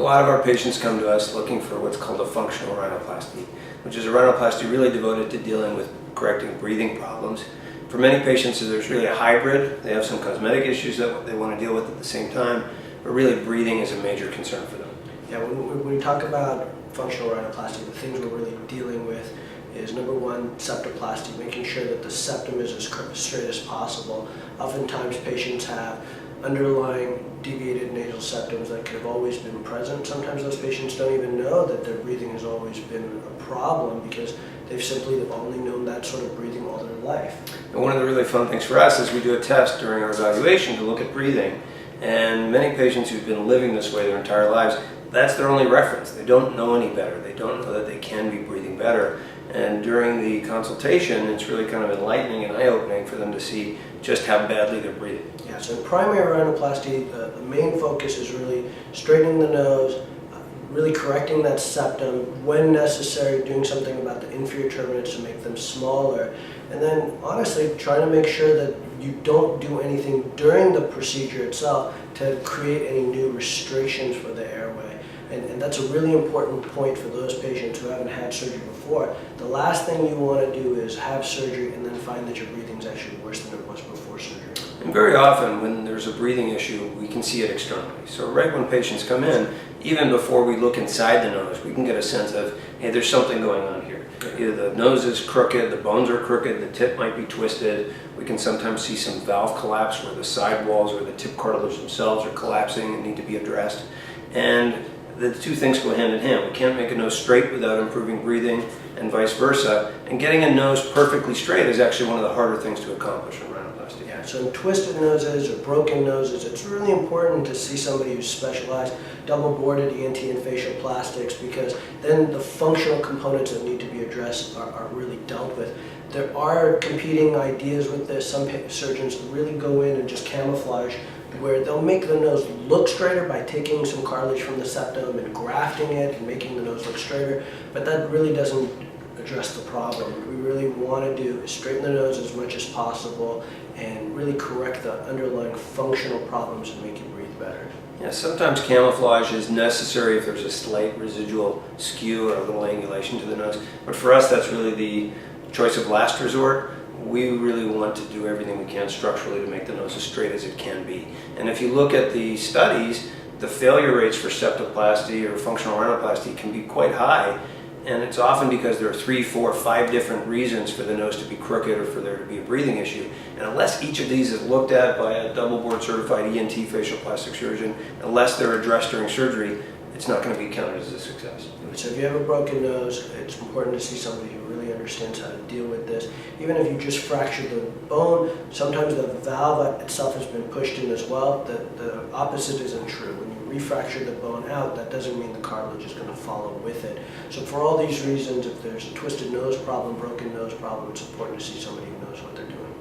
A lot of our patients come to us looking for what's called a functional rhinoplasty, which is a rhinoplasty really devoted to dealing with correcting breathing problems. For many patients, there's really a hybrid. They have some cosmetic issues that they want to deal with at the same time, but really breathing is a major concern for them. Yeah, when we talk about functional rhinoplasty, the things we're really dealing with is number one, septoplasty, making sure that the septum is as straight as possible. Oftentimes patients have underlying deviated nasal septums that could have always been present. Sometimes those patients don't even know that their breathing has always been a problem because they've simply only known that sort of breathing all their life. And one of the really fun things for us is we do a test during our evaluation to look at breathing. And many patients who've been living this way their entire lives, that's their only reference. They don't know any better. They don't know that they can be breathing better. And during the consultation, it's really kind of enlightening and eye-opening for them to see just how badly they're breathing. Yeah, so in primary rhinoplasty, the main focus is really straightening the nose, really correcting that septum, when necessary, doing something about the inferior turbinates to make them smaller, and then honestly trying to make sure that you don't do anything during the procedure itself to create any new restrictions for the airway. And that's a really important point for those patients who haven't had surgery before. The last thing you want to do is have surgery and then find that your breathing is actually worse than it was before surgery. And very often when there's a breathing issue, we can see it externally. So right when patients come in, even before we look inside the nose, we can get a sense of, hey, there's something going on here. Either the nose is crooked, the bones are crooked, the tip might be twisted. We can sometimes see some valve collapse where the side walls or the tip cartilage themselves are collapsing and need to be addressed. And the two things go hand in hand. We can't make a nose straight without improving breathing and vice versa. And getting a nose perfectly straight is actually one of the harder things to accomplish in rhinoplasty. Yeah, so in twisted noses or broken noses, it's really important to see somebody who's specialized, double-boarded ENT and facial plastics, because then the functional components that need to be addressed are really dealt with. There are competing ideas with this. Some surgeons really go in and just camouflage, where they'll make the nose look straighter by taking some cartilage from the septum and grafting it and making the nose look straighter, but that really doesn't address the problem. What we really want to do is straighten the nose as much as possible and really correct the underlying functional problems and make you breathe better. Yeah, sometimes camouflage is necessary if there's a slight residual skew or a little angulation to the nose, but for us that's really the choice of last resort. We really want to do everything we can structurally to make the nose as straight as it can be. And if you look at the studies, the failure rates for septoplasty or functional rhinoplasty can be quite high. And it's often because there are 3, 4, 5 different reasons for the nose to be crooked or for there to be a breathing issue. And unless each of these is looked at by a double board certified ENT facial plastic surgeon, unless they're addressed during surgery, it's not going to be counted as a success. So if you have a broken nose, it's important to see somebody who really understands how to deal with this. Even if you just fractured the bone, sometimes the valve itself has been pushed in as well. The opposite isn't true. When you refracture the bone out, that doesn't mean the cartilage is going to follow with it. So for all these reasons, if there's a twisted nose problem, broken nose problem, it's important to see somebody who knows what they're doing.